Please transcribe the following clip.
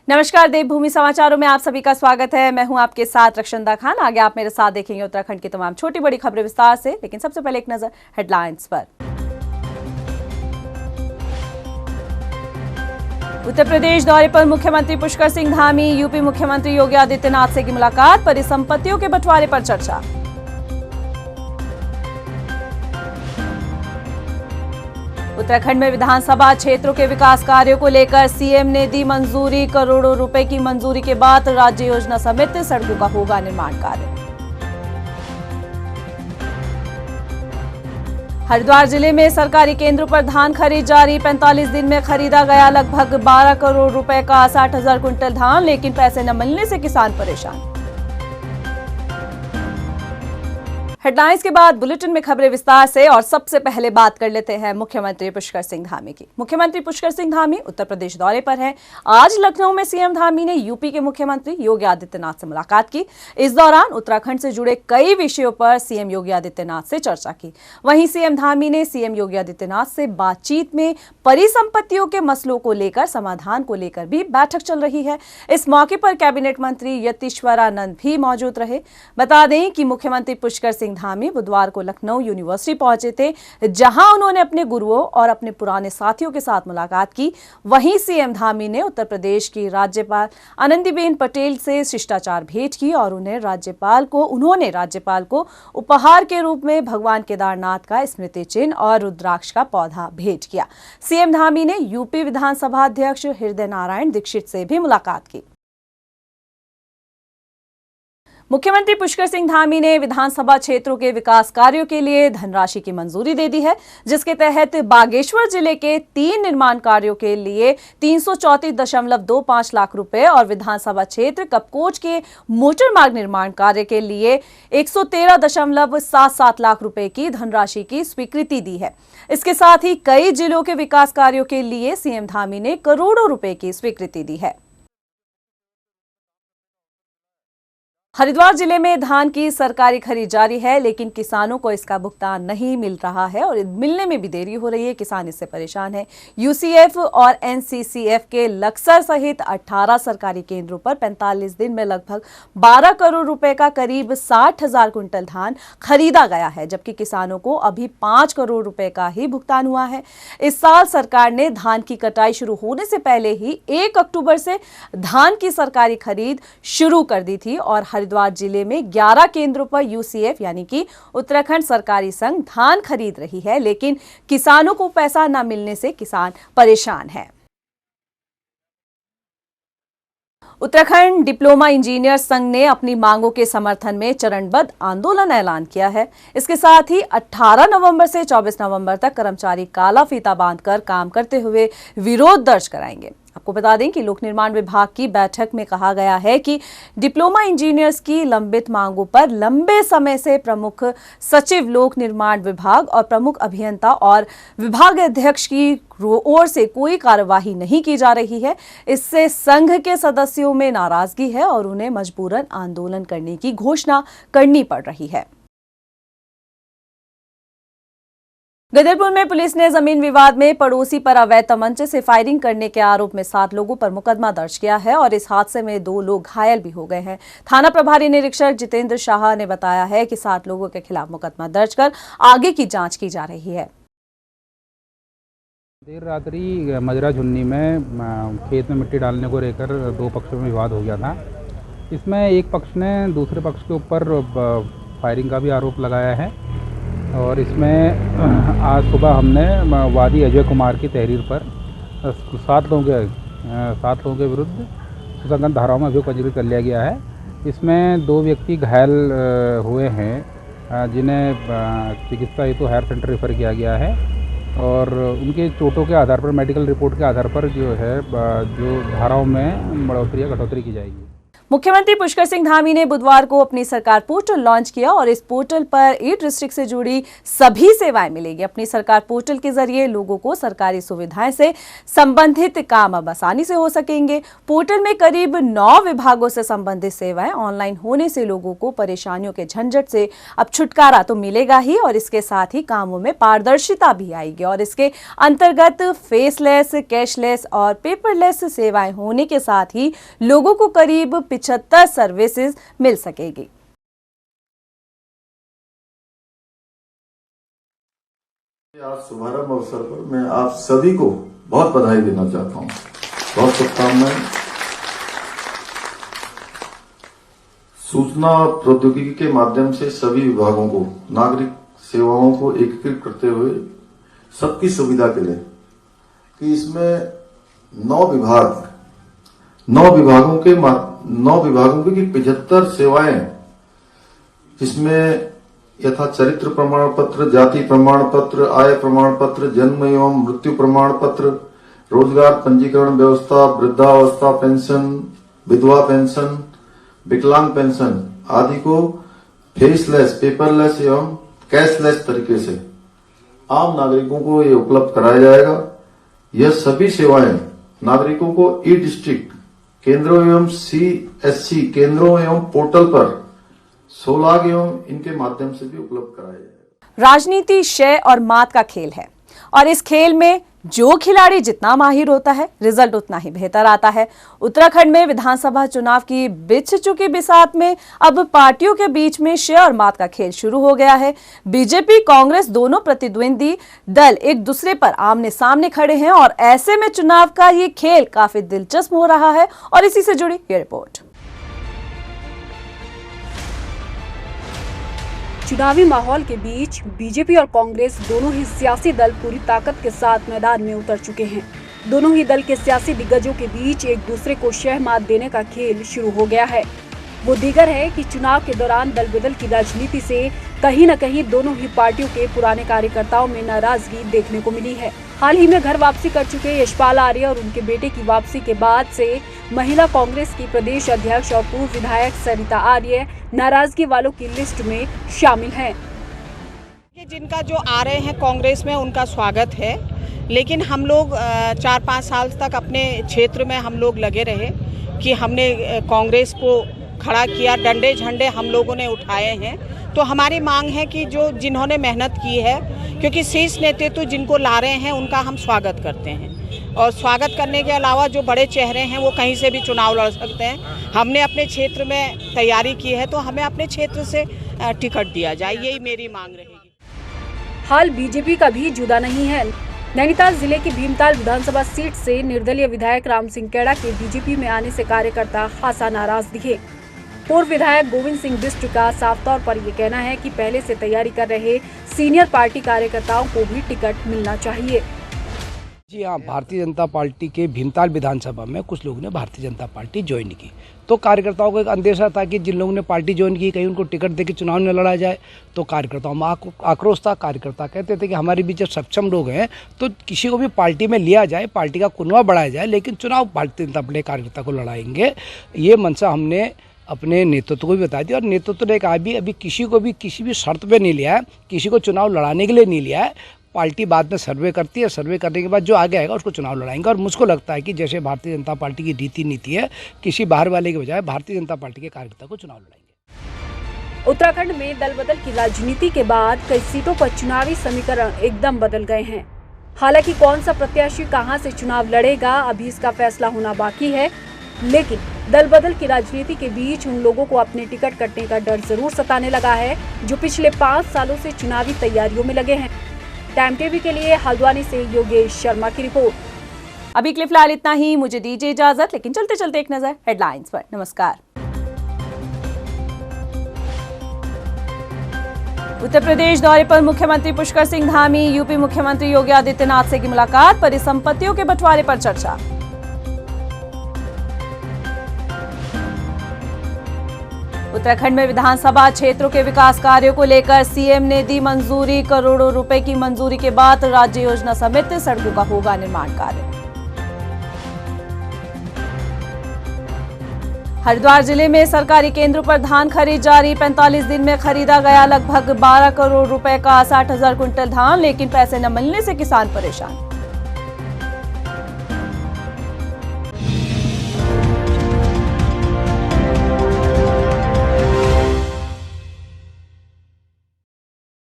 नमस्कार, देवभूमि समाचारों में आप सभी का स्वागत है। मैं हूं आपके साथ रक्षंदा खान। आगे आप मेरे साथ देखेंगे उत्तराखंड की तमाम छोटी बड़ी खबरें विस्तार से, लेकिन सबसे पहले एक नजर हेडलाइंस पर। उत्तर प्रदेश दौरे पर मुख्यमंत्री पुष्कर सिंह धामी, यूपी मुख्यमंत्री योगी आदित्यनाथ से की मुलाकात, परिसंपत्तियों के बंटवारे पर चर्चा। उत्तराखंड में विधानसभा क्षेत्रों के विकास कार्यों को लेकर सीएम ने दी मंजूरी। करोड़ों रुपए की मंजूरी के बाद राज्य योजना समेत सड़कों का होगा निर्माण कार्य। हरिद्वार जिले में सरकारी केंद्रों पर धान खरीद जारी। 45 दिन में खरीदा गया लगभग 12 करोड़ रुपए का 60,000 कुंटल धान, लेकिन पैसे न मिलने से किसान परेशान। हेडलाइंस के बाद बुलेटिन में खबरें विस्तार से, और सबसे पहले बात कर लेते हैं मुख्यमंत्री पुष्कर सिंह धामी की। मुख्यमंत्री पुष्कर सिंह धामी उत्तर प्रदेश दौरे पर हैं। आज लखनऊ में सीएम धामी ने यूपी के मुख्यमंत्री योगी आदित्यनाथ से मुलाकात की। इस दौरान उत्तराखंड से जुड़े कई विषयों पर सीएम योगी आदित्यनाथ से चर्चा की। वहीं सीएम धामी ने सीएम योगी आदित्यनाथ से बातचीत में परिसंपत्तियों के मसलों को लेकर समाधान को लेकर भी बैठक चल रही है। इस मौके पर कैबिनेट मंत्री यतीश्वरानंद भी मौजूद रहे। बता दें कि मुख्यमंत्री पुष्कर सिंह धामी बुधवार को लखनऊ यूनिवर्सिटी पहुंचे थे, जहां उन्होंने अपने गुरुओं और अपने पुराने साथियों के साथ मुलाकात की। वहीं सीएम धामी ने उत्तर प्रदेश की राज्यपाल आनंदीबेन पटेल से शिष्टाचार भेंट की और उन्होंने राज्यपाल को उपहार के रूप में भगवान केदारनाथ का स्मृति चिन्ह और रुद्राक्ष का पौधा भेंट किया। सीएम धामी ने यूपी विधानसभा अध्यक्ष हृदय नारायण दीक्षित से भी मुलाकात की। मुख्यमंत्री पुष्कर सिंह धामी ने विधानसभा क्षेत्रों के विकास कार्यों के लिए धनराशि की मंजूरी दे दी है, जिसके तहत बागेश्वर जिले के 3 निर्माण कार्यों के लिए 334.25 लाख रुपए और विधानसभा क्षेत्र कपकोट के मोटर मार्ग निर्माण कार्य के लिए 113.77 लाख रुपए की धनराशि की स्वीकृति दी है। इसके साथ ही कई जिलों के विकास कार्यों के लिए सीएम धामी ने करोड़ों रुपए की स्वीकृति दी है। हरिद्वार जिले में धान की सरकारी खरीद जारी है, लेकिन किसानों को इसका भुगतान नहीं मिल रहा है और मिलने में भी देरी हो रही है। किसान इससे परेशान है। यूसीएफ और एनसीसीएफ के लक्सर सहित 18 सरकारी केंद्रों पर 45 दिन में लगभग 12 करोड़ रुपए का करीब 60,000 कुंटल धान खरीदा गया है, जबकि किसानों को अभी 5 करोड़ रुपए का ही भुगतान हुआ है। इस साल सरकार ने धान की कटाई शुरू होने से पहले ही 1 अक्टूबर से धान की सरकारी खरीद शुरू कर दी थी और हरिद्वार जिले में 11 केंद्रों पर यूसीएफ यानी कि उत्तराखंड सरकारी संघ धान खरीद रही है, लेकिन किसानों को पैसा न मिलने से किसान परेशान है। उत्तराखंड डिप्लोमा इंजीनियर संघ ने अपनी मांगों के समर्थन में चरणबद्ध आंदोलन ऐलान किया है। इसके साथ ही 18 नवंबर से 24 नवंबर तक कर्मचारी काला फीता बांधकर काम करते हुए विरोध दर्ज कराएंगे। आपको बता दें कि लोक निर्माण विभाग की बैठक में कहा गया है कि डिप्लोमा इंजीनियर्स की लंबित मांगों पर लंबे समय से प्रमुख सचिव लोक निर्माण विभाग और प्रमुख अभियंता और विभाग अध्यक्ष की ओर से कोई कार्यवाही नहीं की जा रही है। इससे संघ के सदस्यों में नाराजगी है और उन्हें मजबूरन आंदोलन करने की घोषणा करनी पड़ रही है। गदरपुर में पुलिस ने जमीन विवाद में पड़ोसी पर अवैध तमंचे से फायरिंग करने के आरोप में 7 लोगों पर मुकदमा दर्ज किया है और इस हादसे में 2 लोग घायल भी हो गए हैं। थाना प्रभारी निरीक्षक जितेंद्र शाह ने बताया है कि 7 लोगों के खिलाफ मुकदमा दर्ज कर आगे की जांच की जा रही है। देर रात्रि मजरा झुन्नी में खेत में मिट्टी डालने को लेकर 2 पक्षों में विवाद हो गया था। इसमें एक पक्ष ने दूसरे पक्ष के ऊपर फायरिंग का भी आरोप लगाया है और इसमें आज सुबह हमने वादी अजय कुमार की तहरीर पर 7 लोगों के विरुद्ध सुसंगत धाराओं में अभियोग पंजीकृत कर लिया गया है। इसमें 2 व्यक्ति घायल हुए हैं, जिन्हें चिकित्सा हेतु हायर सेंटर रेफर किया गया है और उनके चोटों के आधार पर मेडिकल रिपोर्ट के आधार पर जो धाराओं में बढ़ोतरी या कटौती की जाएगी। मुख्यमंत्री पुष्कर सिंह धामी ने बुधवार को अपनी सरकार पोर्टल लॉन्च किया और इस पोर्टल पर ई डिस्ट्रिक्ट से जुड़ी सभी सेवाएं मिलेगी। अपनी सरकार पोर्टल के जरिए लोगों को सरकारी सुविधाएं से संबंधित काम अब आसानी से हो सकेंगे। पोर्टल में करीब 9 विभागों से संबंधित सेवाएं ऑनलाइन होने से लोगों को परेशानियों के झंझट से अब छुटकारा तो मिलेगा ही और इसके साथ ही कामों में पारदर्शिता भी आएगी और इसके अंतर्गत फेसलेस, कैशलेस और पेपरलेस सेवाएं होने के साथ ही लोगों को करीब 75 सर्विसेज मिल सकेगी। आज शुभारंभ अवसर पर मैं आप सभी को बहुत बधाई देना चाहता हूं। बहुत शुभकामनाएं। सूचना और प्रौद्योगिकी के माध्यम से सभी विभागों को नागरिक सेवाओं को एकीकृत करते हुए सबकी सुविधा के लिए कि इसमें 9 विभागों की 75 सेवाएं, जिसमें यथा चरित्र प्रमाण पत्र, जाति प्रमाण पत्र, आय प्रमाण पत्र, जन्म एवं मृत्यु प्रमाण पत्र, रोजगार पंजीकरण व्यवस्था, वृद्धावस्था पेंशन, विधवा पेंशन, विकलांग पेंशन आदि को फेसलेस, पेपरलेस एवं कैशलेस तरीके से आम नागरिकों को ये उपलब्ध कराया जाएगा। यह सभी सेवाएं नागरिकों को ई डिस्ट्रिक्ट केंद्रों एवं CSC केंद्रों एवं पोर्टल पर 16 एवं इनके माध्यम से भी उपलब्ध कराया जाएगा। राजनीति शय और मात का खेल है और इस खेल में जो खिलाड़ी जितना माहिर होता है, रिजल्ट उतना ही बेहतर आता है। उत्तराखंड में विधानसभा चुनाव की बिछ चुकी बिसात में अब पार्टियों के बीच में शय और मात का खेल शुरू हो गया है। बीजेपी, कांग्रेस दोनों प्रतिद्वंदी दल एक दूसरे पर आमने सामने खड़े हैं और ऐसे में चुनाव का ये खेल काफी दिलचस्प हो रहा है और इसी से जुड़ी ये रिपोर्ट। चुनावी माहौल के बीच बीजेपी और कांग्रेस दोनों ही सियासी दल पूरी ताकत के साथ मैदान में उतर चुके हैं। दोनों ही दल के सियासी दिग्गजों के बीच एक दूसरे को शह मात देने का खेल शुरू हो गया है। वो दीगर है कि चुनाव के दौरान दल बदल की राजनीति से कहीं न कहीं दोनों ही पार्टियों के पुराने कार्यकर्ताओं में नाराजगी देखने को मिली है। हाल ही में घर वापसी कर चुके यशपाल आर्य और उनके बेटे की वापसी के बाद से महिला कांग्रेस की प्रदेश अध्यक्ष और पूर्व विधायक सरिता आर्य नाराजगी वालों की लिस्ट में शामिल हैं। जिनका जो आ रहे हैं कांग्रेस में उनका स्वागत है, लेकिन हम लोग 4-5 साल तक अपने क्षेत्र में हम लोग लगे रहे कि हमने कांग्रेस को खड़ा किया, डंडे झंडे हम लोगों ने उठाए हैं। तो हमारी मांग है कि जो जिन्होंने मेहनत की है, क्योंकि शीर्ष नेतृत्व जिनको ला रहे हैं उनका हम स्वागत करते हैं और स्वागत करने के अलावा जो बड़े चेहरे हैं वो कहीं से भी चुनाव लड़ सकते हैं। हमने अपने क्षेत्र में तैयारी की है तो हमें अपने क्षेत्र से टिकट दिया जाए, यही मेरी मांग रहेगी। हाल बीजेपी का भी जुदा नहीं है। नैनीताल जिले की भीमताल विधानसभा सीट से निर्दलीय विधायक राम सिंह कैड़ा के बीजेपी में आने से कार्यकर्ता खासा नाराज दिखे। पूर्व विधायक गोविंद सिंह बिष्ट का साफ तौर पर ये कहना है कि पहले से तैयारी कर रहे सीनियर पार्टी कार्यकर्ताओं को भी टिकट मिलना चाहिए। जी हाँ, भारतीय जनता पार्टी के भीमताल विधानसभा में कुछ लोगों ने भारतीय जनता पार्टी ज्वाइन की, तो कार्यकर्ताओं को एक अंदेशा था कि जिन लोगों ने पार्टी ज्वाइन की कहीं उनको टिकट देकर चुनाव न लड़ा जाए। तो कार्यकर्ताओं में आक्रोश था। कार्यकर्ता कहते थे कि हमारे बीच जब सक्षम लोग हैं तो किसी को भी पार्टी में लिया जाए, पार्टी का कुनवा बढ़ाया जाए, लेकिन चुनाव भारतीय जनता पार्टी कार्यकर्ता को लड़ाएंगे। ये मंशा हमने अपने नेतृत्व को भी बता दिया और नेतृत्व ने कहा भी अभी किसी को भी किसी भी शर्त पे नहीं लिया है, किसी को चुनाव लड़ाने के लिए नहीं लिया है। पार्टी बाद में सर्वे करती है, सर्वे करने के बाद जो आगे आएगा उसको चुनाव लड़ाएंगे। और मुझको लगता है कि जैसे भारतीय जनता पार्टी की रीति नीति है, किसी बाहर वाले के बजाय भारतीय जनता पार्टी के कार्यकर्ता को चुनाव लड़ाएंगे। उत्तराखंड में दल बदल की राजनीति के बाद कई सीटों पर चुनावी समीकरण एकदम बदल गए हैं। हालांकि कौन सा प्रत्याशी कहां से चुनाव लड़ेगा अभी इसका फैसला होना बाकी है, लेकिन दल बदल की राजनीति के बीच उन लोगों को अपने टिकट कटने का डर जरूर सताने लगा है जो पिछले 5 सालों से चुनावी तैयारियों में लगे हैं। टाइम टीवी के लिए हल्द्वानी से योगेश शर्मा की रिपोर्ट। अभी के लिए फिलहाल इतना ही, मुझे दीजिए इजाजत, लेकिन चलते चलते एक नजर हेडलाइंस पर। नमस्कार। उत्तर प्रदेश दौरे पर मुख्यमंत्री पुष्कर सिंह धामी, यूपी मुख्यमंत्री योगी आदित्यनाथ से की मुलाकात, परिसंपत्तियों के बंटवारे पर चर्चा। उत्तराखंड में विधानसभा क्षेत्रों के विकास कार्यों को लेकर सीएम ने दी मंजूरी। करोड़ों रुपए की मंजूरी के बाद राज्य योजना समेत सड़कों का होगा निर्माण कार्य। हरिद्वार जिले में सरकारी केंद्रों पर धान खरीद जारी। 45 दिन में खरीदा गया लगभग 12 करोड़ रुपए का 60,000 कुंटल धान, लेकिन पैसे न मिलने से किसान परेशान।